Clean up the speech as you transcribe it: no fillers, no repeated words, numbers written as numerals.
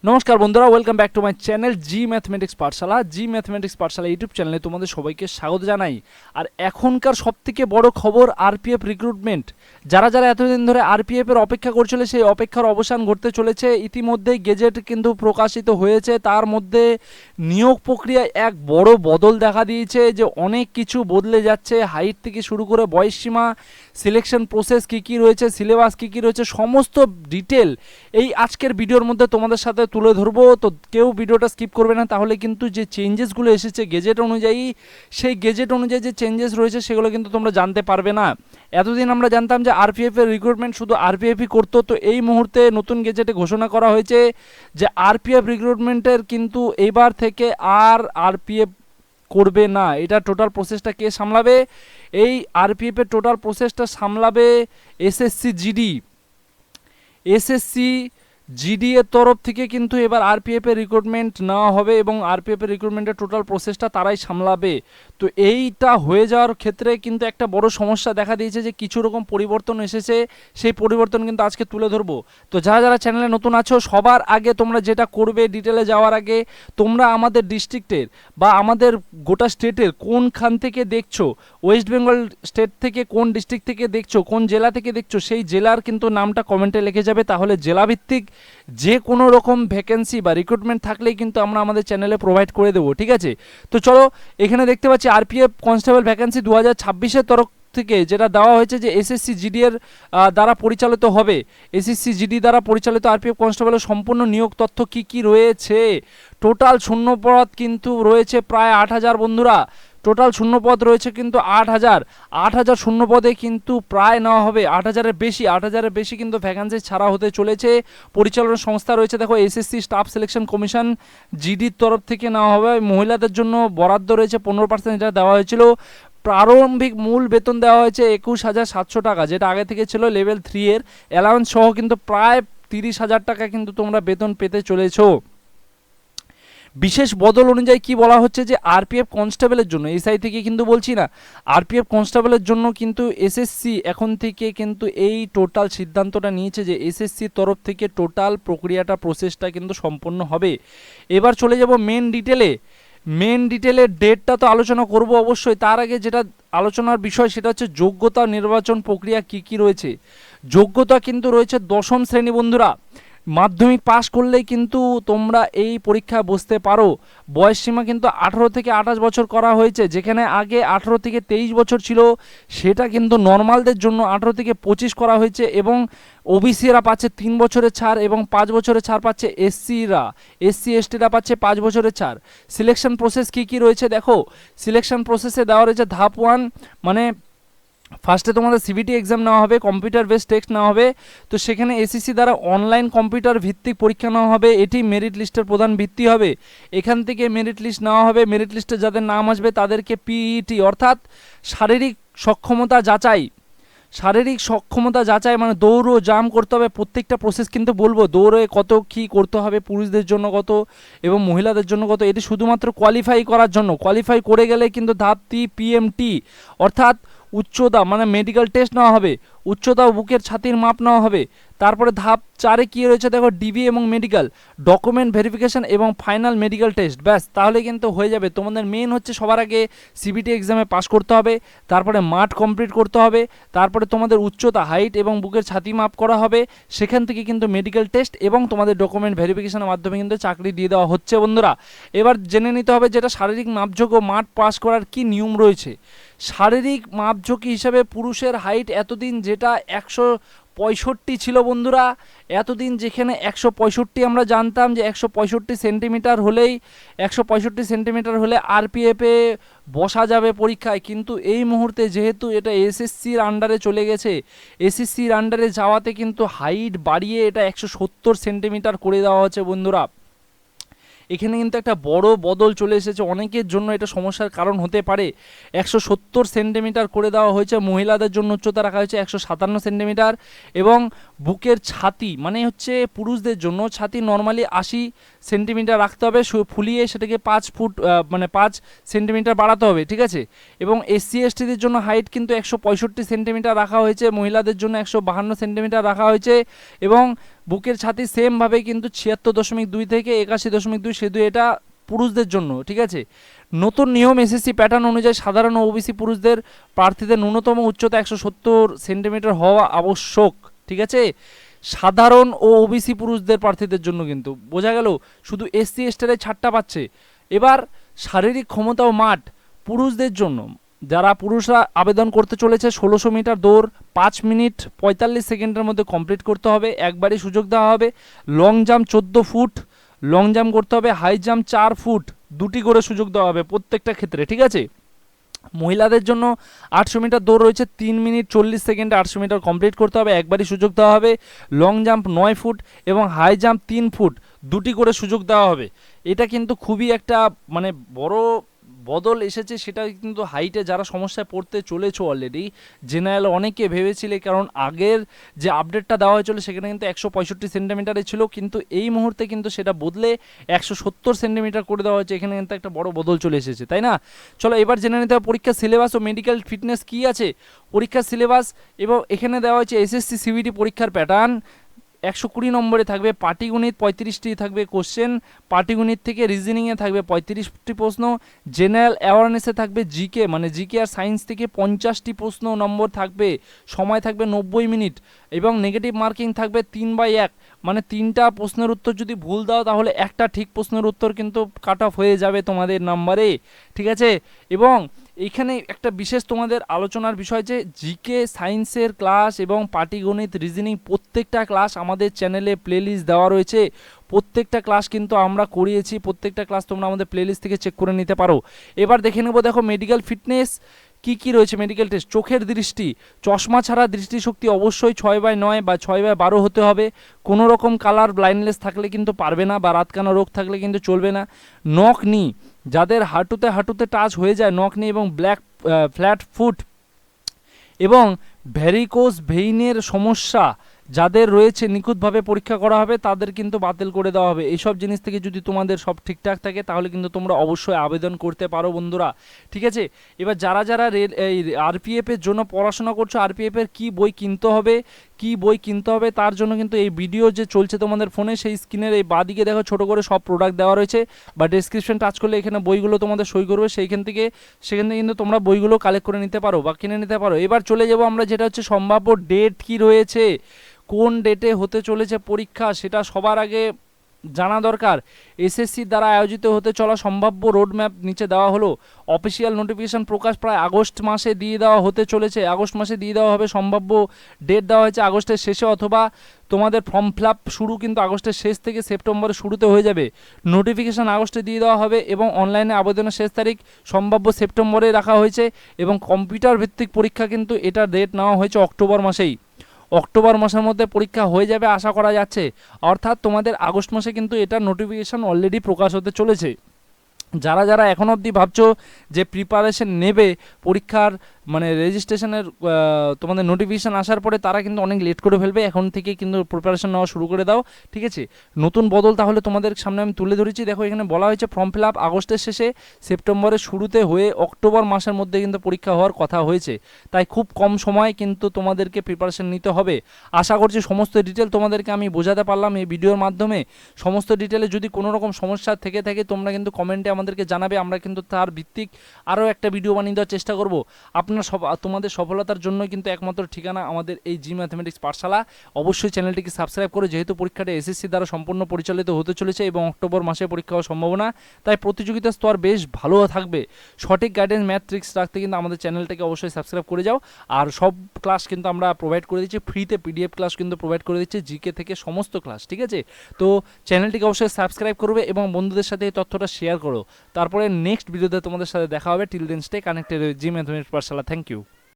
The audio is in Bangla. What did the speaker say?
নমস্কার বন্ধুরা, welcome back to my channel G mathematics Pathsala YouTube চ্যানেলে তোমাদের সবাইকে স্বাগত জানাই। আর এখনকার সবথেকে বড় খবর আরপিএফ রিক্রুটমেন্ট। যারা যারা এতদিন ধরে আরপিএফ এর অপেক্ষা করছিল, সেই অপেক্ষার অবসান ঘটতে চলেছে। ইতিমধ্যে গেজেট কিন্তু প্রকাশিত হয়েছে, তার মধ্যে নিয়োগ প্রক্রিয়ায় এক বড় বদল দেখা দিয়েছে, যে অনেক কিছু বদলে যাচ্ছে। হাইট থেকে শুরু করে বয়সসীমা, সিলেকশন প্রসেস কী কী রয়েছে, সিলেবাস কী কী রয়েছে, সমস্ত ডিটেল এই আজকের ভিডিওর মধ্যে তোমাদের সাথে তুলে ধরবো। তো কেউ ভিডিওটা স্কিপ করবে না, তাহলে কিন্তু যে চেঞ্জেসগুলো এসেছে গেজেট অনুযায়ী, সেই গেজেট অনুযায়ী যে চেঞ্জেস রয়েছে সেগুলো কিন্তু তোমরা জানতে পারবে না। এতদিন আমরা জানতাম যে আরপিএফ এর রিক্রুটমেন্ট শুধু আরপিএফই করতো, তো এই মুহূর্তে নতুন গেজেটে ঘোষণা করা হয়েছে যে আরপিএফ রিক্রুটমেন্টের কিন্তু এবার থেকে আর আরপিএফ করবে না। এটা টোটাল প্রসেসটা কে সামলাবে? এই আরপিএফ এর টোটাল প্রসেসটা সামলাবে এসএসসি জিডি এর তরফ থেকে কিন্তু এবার আরপিএফ এর রিক্রুটমেন্ট নেওয়া হবে, এবং আরপিএফ এর রিক্রুটমেন্টের টোটাল প্রসেসটা তারাই সামলাবে। তো এইটা হয়ে যাওয়ার ক্ষেত্রে কিন্তু একটা বড় সমস্যা দেখা দিয়েছে, যে কিছু রকম পরিবর্তন এসেছে। সেই পরিবর্তন কিন্তু আজকে তুলে ধরবো। তো যারা যারা চ্যানেলে নতুন আছো, সবার আগে তোমরা যেটা করবে, ডিটেলে যাওয়ার আগে তোমরা আমাদের ডিস্ট্রিক্টের বা আমাদের গোটা স্টেটের কোনখান থেকে দেখছো, ওয়েস্ট বেঙ্গল স্টেট থেকে কোন ডিস্ট্রিক্ট থেকে দেখছো, কোন জেলা থেকে দেখছো, সেই জেলার কিন্তু নামটা কমেন্টে লিখে যাবে। তাহলে জেলাভিত্তিক যে কোনো রকম ভ্যাকেন্সি বা রিক্রুটমেন্ট থাকলেই কিন্তু আমরা আমাদের চ্যানেলে প্রোভাইড করে দেবো, ঠিক আছে? তো চলো, এখানে দেখতে পাচ্ছি আরপিএফ কনস্টেবল ভ্যাকেন্সি 2026-এর তরফ থেকে যেটা দেওয়া হয়েছে, যে এসএসসি জিডি এর দ্বারা পরিচালিত হবে। এসএসসি জিডি দ্বারা পরিচালিত আরপিএফ কনস্টেবলের সম্পূর্ণ নিয়োগ তথ্য কি কি রয়েছে। টোটাল শূন্যপদ কিন্তু রয়েছে প্রায় 8,000 বন্ধুরা। টোটাল শূন্যপদ রয়েছে কিন্তু 8,000 শূন্যপদে কিন্তু প্রায় নেওয়া হবে 8,000-এর বেশি কিন্তু ভ্যাকান্সি ছাড়া হতে চলেছে। পরিচালনা সংস্থা রয়েছে, দেখো এসএসসি স্টাফ সিলেকশন কমিশন জিডির তরফ থেকে নেওয়া হবে। মহিলাদের জন্য বরাদ্দ রয়েছে 15%, যেটা দেওয়া হয়েছিল। প্রারম্ভিক মূল বেতন দেওয়া হয়েছে 21,700 টাকা, যেটা আগে থেকে ছিল লেভেল 3 এর অ্যালাউন্স সহ কিন্তু প্রায় 30,000 টাকা কিন্তু তোমরা বেতন পেতে চলেছো। বিশেষ বদল অনুযায়ী কি বলা হচ্ছে, যে আরপিএফ কনস্টেবলের জন্য, এসআই থেকে কিন্তু বলছি না, আরপিএফ কনস্টেবলের জন্য কিন্তু এসএসসি এখন থেকে কিন্তু এই টোটাল সিদ্ধান্তটা নিয়েছে, যে এসএসসির তরফ থেকে টোটাল প্রসেসটা কিন্তু সম্পন্ন হবে। এবার চলে যাব মেন ডিটেলের ডেটটা তো আলোচনা করব অবশ্যই। তার আগে যেটা আলোচনার বিষয় সেটা হচ্ছে যোগ্যতা নির্বাচন প্রক্রিয়া কি কি রয়েছে। যোগ্যতা কিন্তু রয়েছে 10ম শ্রেণী বন্ধুরা। মাধ্যমিক পাশ করলেই কিন্তু তোমরা এই পরীক্ষায় বসতে পারো। বয়সসীমা কিন্তু 18 থেকে 28 বছর করা হয়েছে, যেখানে আগে 18 থেকে 23 বছর ছিল, সেটা কিন্তু নর্মালদের জন্য 18 থেকে 25 করা হয়েছে। এবং ওবিসিরা পাচ্ছে 3 বছরের ছাড়, এবং 5 বছরের ছাড় পাচ্ছে এসসি এসটিরা পাচ্ছে 5 বছরের ছাড়। সিলেকশন প্রসেস কি কি রয়েছে দেখো। সিলেকশন প্রসেসে দেওয়া রয়েছে ধাপ 1, মানে ফার্স্টে তোমাদের সিবিটি এক্সাম নেওয়া হবে, কম্পিউটার বেসড টেস্ট নেওয়া হবে। তো সেখানে এসএসসি দ্বারা অনলাইন কম্পিউটার ভিত্তিক পরীক্ষা নেওয়া হবে, এটি মেরিট লিস্টের প্রধান ভিত্তি হবে। এখান থেকে মেরিট লিস্ট নেওয়া হবে। মেরিট লিস্টে যাদের নাম আসবে তাদেরকে পিইটি অর্থাৎ শারীরিক সক্ষমতা যাচাই মানে দৌড় জাম করতে হবে। প্রত্যেকটা প্রসেস কিন্তু বলবো, দৌড়ে কত কি করতে হবে, পুরুষদের জন্য কত এবং মহিলাদের জন্য কত। এটি শুধুমাত্র কোয়ালিফাই করার জন্য। কোয়ালিফাই করে গেলে কিন্তু ধাপ 3 পিএমটি অর্থাৎ উচ্চতা মানে মেডিকেল টেস্ট নেওয়া হবে, উচ্চতা ও বুকের ছাতির মাপ নেওয়া হবে। তারপরে ধাপ 4-এ কী রয়েছে দেখো, ডিবি এবং মেডিকেল ডকুমেন্ট ভেরিফিকেশন এবং ফাইনাল মেডিকেল টেস্ট। ব্যাস, তাহলে কিন্তু হয়ে যাবে। তোমাদের মেন হচ্ছে সবার আগে সিবিটি এক্সামে পাস করতে হবে, তারপরে মাঠ কমপ্লিট করতে হবে, তারপরে তোমাদের উচ্চতা হাইট এবং বুকের ছাতি মাপ করা হবে। সেখান থেকে কিন্তু মেডিকেল টেস্ট এবং তোমাদের ডকুমেন্ট ভেরিফিকেশনের মাধ্যমে কিন্তু চাকরি দিয়ে দেওয়া হচ্ছে বন্ধুরা। এবার জেনে নিতে হবে যেটা শারীরিক মাপযোগ্য মাঠ পাস করার কি নিয়ম রয়েছে। শারীরিক মাপঝোঁকি হিসাবে পুরুষের হাইট এতদিন যেটা 165 ছিল বন্ধুরা, এতদিন যেখানে 165 আমরা জানতাম যে 165 সেন্টিমিটার হলে আরপিএফে বসা যাবে পরীক্ষায়, কিন্তু এই মুহূর্তে যেহেতু এটা এসএসসির আন্ডারে চলে গেছে, এসএসসির আন্ডারে যাওয়াতে কিন্তু হাইট বাড়িয়ে এটা 170 সেন্টিমিটার করে দেওয়া হচ্ছে বন্ধুরা। এখানে কিন্তু একটা বড় বদল চলে এসেছে, অনেকের জন্য এটা সমস্যার কারণ হতে পারে। 170 সেন্টিমিটার করে দেওয়া হয়েছে। মহিলাদের জন্য উচ্চতা রাখা হয়েছে 157 সেন্টিমিটার, এবং বুকের ছাতি মানে হচ্ছে পুরুষদের জন্য ছাতি নর্মালি 80 সেন্টিমিটার রাখতে হবে, ফুলিয়ে সেটাকে 5 ফুট মানে 5 সেন্টিমিটার বাড়াতে হবে, ঠিক আছে। এবং এসসি এসটিদের জন্য হাইট কিন্তু 165 সেন্টিমিটার রাখা হয়েছে, মহিলাদের জন্য 152 সেন্টিমিটার রাখা হয়েছে, এবং বুকের ছাতি সেমভাবে কিন্তু 76.2 থেকে 81.2 সেদু এটা পুরুষদের জন্য, ঠিক আছে। নতুন নিয়ম এসএসসি প্যাটার্ন অনুযায়ী সাধারণ ওবিসি পুরুষদের প্রার্থীদের ন্যূনতম উচ্চতা 170 সেন্টিমিটার হওয়া আবশ্যক, ঠিক আছে। সাধারণ ও ওবিসি পুরুষদের প্রার্থীদের জন্য কিন্তু বোঝা গেল, শুধু এসসি এসটিরা ছাড়টা পাচ্ছে। এবার শারীরিক ক্ষমতা ও মাঠ পুরুষদের জন্য, যারা পুরুষরা আবেদন করতে চলেছে 1600 মিটার দৌড় 5 মিনিট 45 সেকেন্ডের মধ্যে কমপ্লিট করতে হবে, একবারই সুযোগ দেওয়া হবে। Long jump 14 foot long jump করতে হবে, হাই জাম্প 4 ফুট, দুটি করে সুযোগ দেওয়া হবে প্রত্যেকটা ক্ষেত্রে, ঠিক আছে। মহিলাদের জন্য 800 মিটার দৌড় রয়েছে 3 মিনিট 40 সেকেন্ডে 800 মিটার কমপ্লিট করতে হবে, একবারই সুযোগ দেওয়া হবে। লং জাম্প 9 ফুট এবং হাই জাম্প 3 ফুট, দুটি করে সুযোগ দেওয়া হবে। এটা কিন্তু খুবই একটা মানে বড় বদল এসেছে, সেটা কিন্তু হাইটে যারা সমস্যায় পড়তে চলেছো অলরেডি জেনারেল অনেকে ভেবেছিলে, কারণ আগের যে আপডেটটা দেওয়া হয়েছিল সেখানে কিন্তু 165 সেন্টিমিটারে ছিল, কিন্তু এই মুহূর্তে কিন্তু সেটা বদলে 170 সেন্টিমিটার করে দেওয়া হয়েছে। এখানে কিন্তু একটা বড় বদল চলে এসেছে, তাই না? চলো এবার জেনে নিতে হবে পরীক্ষার সিলেবাস ও মেডিকেল ফিটনেস কী আছে। পরীক্ষার সিলেবাস এবং এখানে দেওয়া হয়েছে এসএসসি সিবিটি পরীক্ষার প্যাটার্ন। 120 নম্বরে থাকবে পাটিগণিত, 35টি থাকবে কোশ্চেন, পাটিগণিত থেকে রিজনিংয়ে থাকবে 35টি প্রশ্ন, জেনারেল অ্যাওয়ারনেসে থাকবে জিকে মানে জিকে আর সায়েন্স থেকে 50টি প্রশ্ন নম্বর থাকবে, সময় থাকবে 90 মিনিট এবং নেগেটিভ মার্কিং থাকবে 3/1, মানে 3টা প্রশ্নের উত্তর যদি ভুল দাও তাহলে একটা ঠিক প্রশ্নের উত্তর কিন্তু কাট অফ হয়ে যাবে তোমাদের নাম্বারে, ঠিক আছে। এবং এইখানে একটা বিশেষ তোমাদের আলোচনার বিষয় যে জিকে সায়েন্সের ক্লাস এবং পাটিগণিত রিজনিং প্রত্যেকটা ক্লাস আমাদের চ্যানেলে প্লেলিস্ট দেওয়া রয়েছে। প্রত্যেকটা ক্লাস কিন্তু আমরা করিয়েছি, প্রত্যেকটা ক্লাস তোমরা আমাদের প্লেলিস্ট থেকে চেক করে নিতে পারো। এবার দেখে নেব, দেখো মেডিকেল ফিটনেস কি কি রয়েছে। মেডিকেল টেস্ট, চোখের দৃষ্টি, চশমা ছাড়া দৃষ্টিশক্তি অবশ্যই 6/9 বা 6/12 হতে হবে। কোনো রকম কালার ব্লাইন্ডনেস থাকলে কিন্তু পারবে না, বা রাতকানা রোগ থাকলে কিন্তু চলবে না। নখ নি, যাদের হাঁটুতে টাচ হয়ে যায় নখ নি এবং ফ্ল্যাট ফুট এবং ভ্যারিকোজ ভেইনের সমস্যা যাদের রয়েছে নিখুঁতভাবে পরীক্ষা করা হবে, তাদের কিন্তু বাতিল করে দেওয়া হবে। এইসব জিনিস থেকে যদি তোমাদের সব ঠিকঠাক থাকে তাহলে কিন্তু তোমরা অবশ্যই আবেদন করতে পারো বন্ধুরা, ঠিক আছে। এবার যারা যারা এই আরপিএফের জন্য পড়াশোনা করছো, আরপিএফের কী বই কিনতে হবে তার জন্য কিন্তু এই ভিডিও যে চলছে তোমাদের ফোনে, সেই স্ক্রিনের এই বাঁদিকে দেখো ছোটো করে সব প্রোডাক্ট দেওয়া রয়েছে, বা ডেসক্রিপশন টাচ করলে এখানে বইগুলো তোমাদের সই করবে, সেখান থেকে কিন্তু তোমরা বইগুলো কালেক্ট করে নিতে পারো বা কিনে নিতে পারো। এবার চলে যাবো আমরা, যেটা হচ্ছে সম্ভাব্য ডেট কি রয়েছে, কোন ডেটে হতে চলেছে পরীক্ষা সেটা সবার আগে জানা দরকার। এসএসসি দ্বারা আয়োজিত হতে চলা সম্ভাব্য রোডম্যাপ নিচে দেওয়া হলো। অফিসিয়াল নোটিফিকেশন প্রকাশ প্রায় আগস্ট মাসে দিয়ে দেওয়া হতে চলেছে, আগস্ট মাসে দিয়ে দেওয়া হবে। সম্ভাব্য ডেট দেওয়া হয়েছে আগস্টের শেষে, অথবা তোমাদের ফর্ম ফিল আপ শুরু কিন্তু আগস্টের শেষ থেকে সেপ্টেম্বরের শুরুতে হয়ে যাবে। নোটিফিকেশান আগস্টে দিয়ে দেওয়া হবে এবং অনলাইনে আবেদনের শেষ তারিখ সম্ভাব্য সেপ্টেম্বরে রাখা হয়েছে, এবং কম্পিউটার ভিত্তিক পরীক্ষা কিন্তু এটার ডেট নেওয়া হয়েছে অক্টোবর মাসেই। অক্টোবর মাসের মধ্যে পরীক্ষা হয়ে যাবে আশা করা যাচ্ছে, অর্থাৎ তোমাদের আগস্ট মাসে কিন্তু এটার নোটিফিকেশান অলরেডি প্রকাশ হতে চলেছে। যারা যারা এখন অবধি ভাবছো যে প্রিপারেশন নেবে পরীক্ষার মানে রেজিস্ট্রেশনের তোমাদের নোটিফিকেশান আসার পরে, তারা কিন্তু অনেক লেট করে ফেলবে, এখন থেকে কিন্তু প্রিপারেশন নেওয়া শুরু করে দাও, ঠিক আছে। নতুন বদল তাহলে তোমাদের সামনে আমি তুলে ধরেছি। দেখো এখানে বলা হয়েছে ফর্ম ফিল আপ আগস্টের শেষে সেপ্টেম্বরের শুরুতে হয়ে অক্টোবর মাসের মধ্যে কিন্তু পরীক্ষা হওয়ার কথা হয়েছে, তাই খুব কম সময় কিন্তু তোমাদেরকে প্রিপারেশন নিতে হবে। আশা করছি সমস্ত ডিটেল তোমাদেরকে আমি বোঝাতে পারলাম এই ভিডিওর মাধ্যমে। সমস্ত ডিটেলে যদি কোনো রকম সমস্যা থেকে থাকে তোমরা কিন্তু কমেন্টে আমাদেরকে জানাবে, আমরা কিন্তু তার ভিত্তিক আরও একটা ভিডিও বানিয়ে দেওয়ার চেষ্টা করব। তোমাদের সফলতার জন্য কিন্তু একমাত্র ঠিকানা আমাদের এই জি ম্যাথমেটিক্স পাঠশালা। অবশ্যই চ্যানেলটিকে সাবস্ক্রাইব করে, যেহেতু পরীক্ষাটা এসএসসি দ্বারা সম্পূর্ণ পরিচালিত হতে চলেছে এবং অক্টোবর মাসে পরীক্ষা হওয়ার সম্ভাবনা, তাই প্রতিযোগিতার স্তর বেশ ভালো থাকবে। সঠিক গাইডেন্স ম্যাথ ট্রিক্স রাখতে কিন্তু আমাদের চ্যানেলটাকে অবশ্যই সাবস্ক্রাইব করে যাও। আর সব ক্লাস কিন্তু আমরা প্রোভাইড করে দিচ্ছি ফ্রিতে, পিডিএফ ক্লাস কিন্তু প্রোভাইড করে দিচ্ছি জিকে থেকে সমস্ত ক্লাস, ঠিক আছে। তো চ্যানেলটিকে অবশ্যই সাবস্ক্রাইব করবে এবং বন্ধুদের সাথে এই তথ্যটা শেয়ার করো। তারপরে নেক্সট ভিডিওতে তোমাদের সাথে দেখা হবে। Till then stay connected G mathematics Pathshala. Thank you.